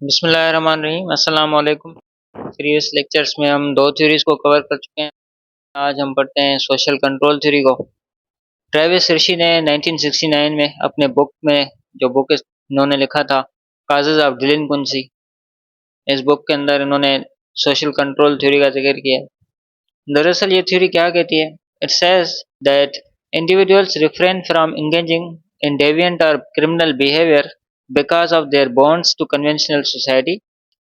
बिस्मिल्लाहिर्रहमानिर्रहीम अस्सलाम वालेकुम। प्रीवियस लेक्चर्स में हम दो थ्योरीज को कवर कर चुके हैं। आज हम पढ़ते हैं सोशल कंट्रोल थ्योरी को। ट्रेविस ऋषि ने 1969 में अपने बुक में जो बुक इन्होंने लिखा था काजेज ऑफ डिलिंक्वेंसी, इस बुक के अंदर इन्होंने सोशल कंट्रोल थ्योरी का जिक्र किया है। दरअसल ये थ्योरी क्या कहती है? It says that individuals refrain from engaging in deviant और criminal behaviour because of their bonds to conventional society.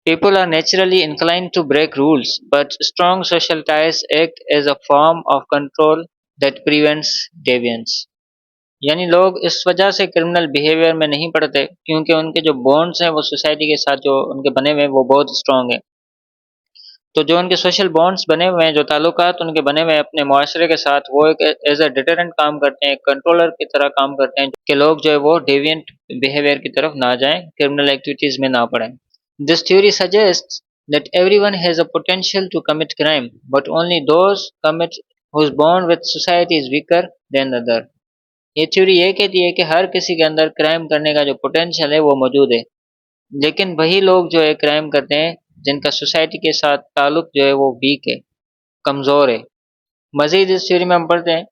People are naturally inclined to break rules, but strong social ties act as a form of control that prevents deviance. यानी लोग इस वजह से criminal behaviour में नहीं पड़ते क्योंकि उनके जो बॉन्ड्स हैं वो सोसाइटी के साथ जो उनके बने हुए हैं वो बहुत स्ट्रांग है। तो जो उनके सोशल बॉन्ड्स बने हुए हैं, जो ताल्लुकात उनके बने हुए हैं अपने मुआशरे के साथ, वो एक एज अ डिटरेंट काम करते हैं, कंट्रोलर की तरह काम करते हैं कि लोग जो है वो डेविएंट बिहेवियर की तरफ ना जाएं, क्रिमिनल एक्टिविटीज में ना पड़ें। This theory suggest that everyone has a potential to commit crime, but only those commit whose bond with society is weaker than other. ये थ्योरी ये कहती है कि हर किसी के अंदर क्राइम करने का जो पोटेंशियल है वो मौजूद है, लेकिन वही लोग जो है क्राइम करते हैं जिनका सोसाइटी के साथ ताल्लुक जो है वो वीक है, कमज़ोर है। मजीद इस थ्योरी में हम पढ़ते हैं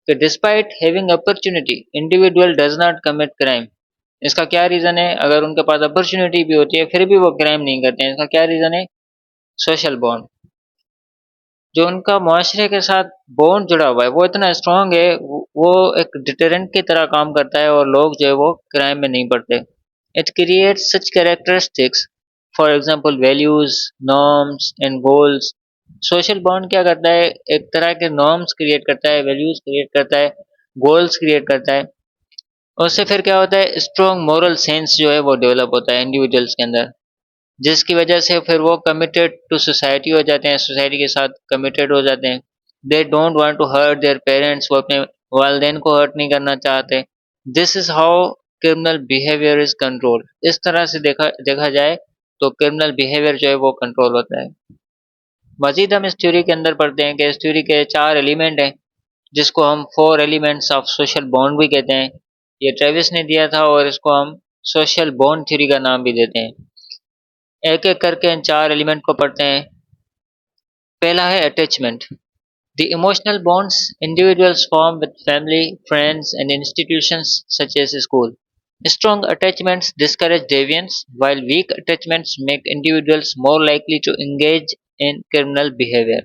कि despite having opportunity individual does not commit crime. इसका क्या रीज़न है? अगर उनके पास अपॉर्चुनिटी भी होती है फिर भी वो क्राइम नहीं करते हैं। इसका क्या रीज़न है? Social bond. जो उनका मुआशरे के साथ बॉन्ड जुड़ा हुआ है वो इतना स्ट्रांग है, वो एक डिटरेंट की तरह काम करता है और लोग जो है वो क्राइम में नहीं पड़ते। It creates such characteristics, for example values, norms and goals. Social bond क्या करता है? एक तरह के नॉर्म्स क्रिएट करता है, वैल्यूज क्रिएट करता है, गोल्स क्रिएट करता है। उससे फिर क्या होता है? स्ट्रॉन्ग मोरल सेंस जो है वो डेवलप होता है इंडिविजुअल्स के अंदर, जिसकी वजह से फिर वो कमिटेड टू सोसाइटी हो जाते हैं, सोसाइटी के साथ कमिटेड हो जाते हैं। They don't want to hurt their parents, वो अपने वालिदैन को हर्ट नहीं करना चाहते। This is how criminal behaviour is control. इस तरह से देखा देखा जाए तो क्रिमिनल बिहेवियर जो है वो कंट्रोल होता है। मजीद हम इस थ्योरी के अंदर पढ़ते हैं कि इस थ्योरी के 4 एलिमेंट हैं, जिसको हम 4 एलिमेंट्स ऑफ सोशल बॉन्ड भी कहते हैं। ये ट्रेविस ने दिया था और इसको हम सोशल बॉन्ड थ्योरी का नाम भी देते हैं। एक एक करके इन 4 एलिमेंट को पढ़ते हैं। पहला है attachment. The emotional bonds individuals form with family, friends and institutions such as school. Strong attachments discourage deviance, while weak attachments make individuals more likely to engage in criminal behavior.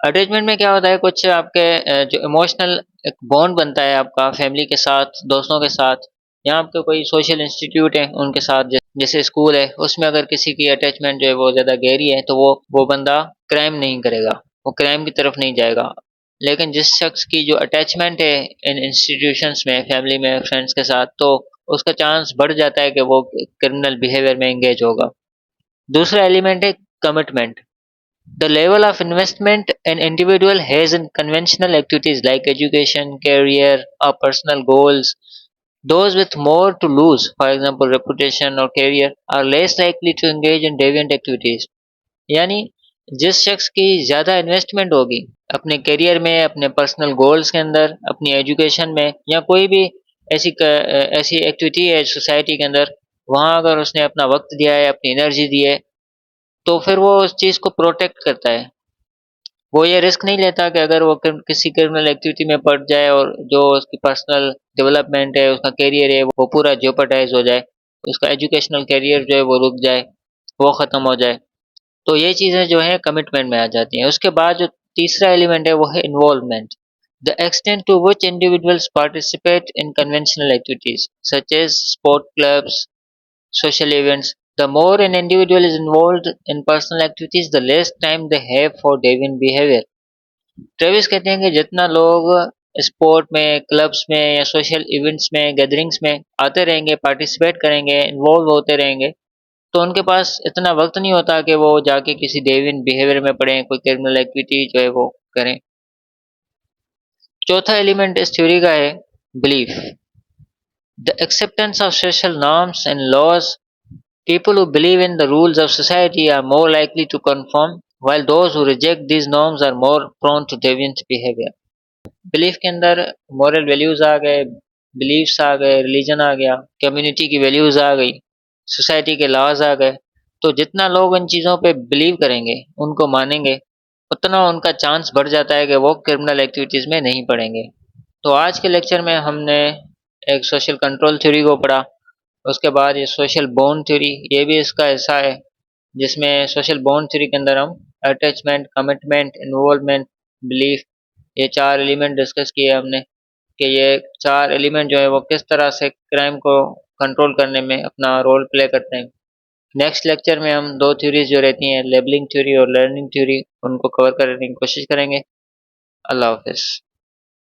Attachment में क्या होता है? कुछ आपके जो emotional एक bond बनता है आपका फैमिली के साथ, दोस्तों के साथ, या आपके कोई सोशल इंस्टीट्यूट है उनके साथ, जैसे स्कूल है, उसमें अगर किसी की अटैचमेंट जो है वो ज़्यादा गहरी है तो वो बंदा क्राइम नहीं करेगा, वो क्राइम की तरफ नहीं जाएगा। लेकिन जिस शख्स की जो अटैचमेंट है इन इंस्टीट्यूशंस में, फैमिली में, फ्रेंड्स के साथ, तो उसका चांस बढ़ जाता है कि वो क्रिमिनल बिहेवियर में एंगेज होगा। दूसरा एलिमेंट है commitment. The level of investment an individual has in conventional activities like education, career, or personal goals, those with more to lose, for example reputation or career, are less likely to engage in deviant activities. यानी जिस शख्स की ज़्यादा investment होगी अपने career में, अपने personal goals के अंदर, अपनी एजुकेशन में, या कोई भी ऐसी एक्टिविटी है सोसाइटी के अंदर, वहाँ अगर उसने अपना वक्त दिया है, अपनी एनर्जी दी है, तो फिर वो उस चीज़ को प्रोटेक्ट करता है। वो ये रिस्क नहीं लेता कि अगर वो किसी क्रिमिनल एक्टिविटी में पड़ जाए और जो उसकी पर्सनल डेवलपमेंट है, उसका करियर है, वो पूरा जेओपार्डाइज हो जाए, उसका एजुकेशनल करियर जो है वो रुक जाए, वो ख़त्म हो जाए। तो ये चीज़ें जो हैं कमिटमेंट में आ जाती हैं। उसके बाद जो तीसरा एलिमेंट है वो है involvement. The extent to which individuals participate in conventional activities such as sport clubs, social events. The more an individual is involved in personal activities, the less time they have for deviant behavior. Travis कहते हैं कि जितना लोग sport में, clubs में, या social events में, gatherings में आते रहेंगे, पार्टिसिपेट करेंगे, इन्वॉल्व होते रहेंगे, तो उनके पास इतना वक्त नहीं होता कि वो जाके किसी डेविएंट बिहेवियर में पड़े, कोई क्रिमिनल एक्टिविटी जो है वो करें। चौथा एलिमेंट इस थ्योरी का है belief. The acceptance of social norms and laws. People who believe in the rules of society are more likely to conform, while those who reject these norms are more prone to deviant behavior. Belief के अंदर moral values आ गए, beliefs आ गए, religion आ गया, community की values आ गई। Society के laws आ गए। तो जितना लोग इन चीज़ों पे बिलीव करेंगे, उनको मानेंगे, उतना उनका चांस बढ़ जाता है कि वो क्रिमिनल एक्टिविटीज़ में नहीं पड़ेंगे। तो आज के लेक्चर में हमने एक सोशल कंट्रोल थ्योरी को पढ़ा, उसके बाद ये सोशल बॉन्ड थ्योरी, ये भी इसका हिस्सा है, जिसमें सोशल बॉन्ड थ्योरी के अंदर हम अटैचमेंट, कमिटमेंट, इन्वॉल्वमेंट, बिलीफ, ये 4 एलिमेंट डिस्कस किए हमने कि ये 4 एलिमेंट जो है वो किस तरह से क्राइम को कंट्रोल करने में अपना रोल प्ले करते हैं। नेक्स्ट लेक्चर में हम 2 थ्योरीज जो रहती हैं, लेबलिंग थ्योरी और लर्निंग थ्योरी, उनको कवर करने की कोशिश करेंगे। अल्लाह हाफ़िज़।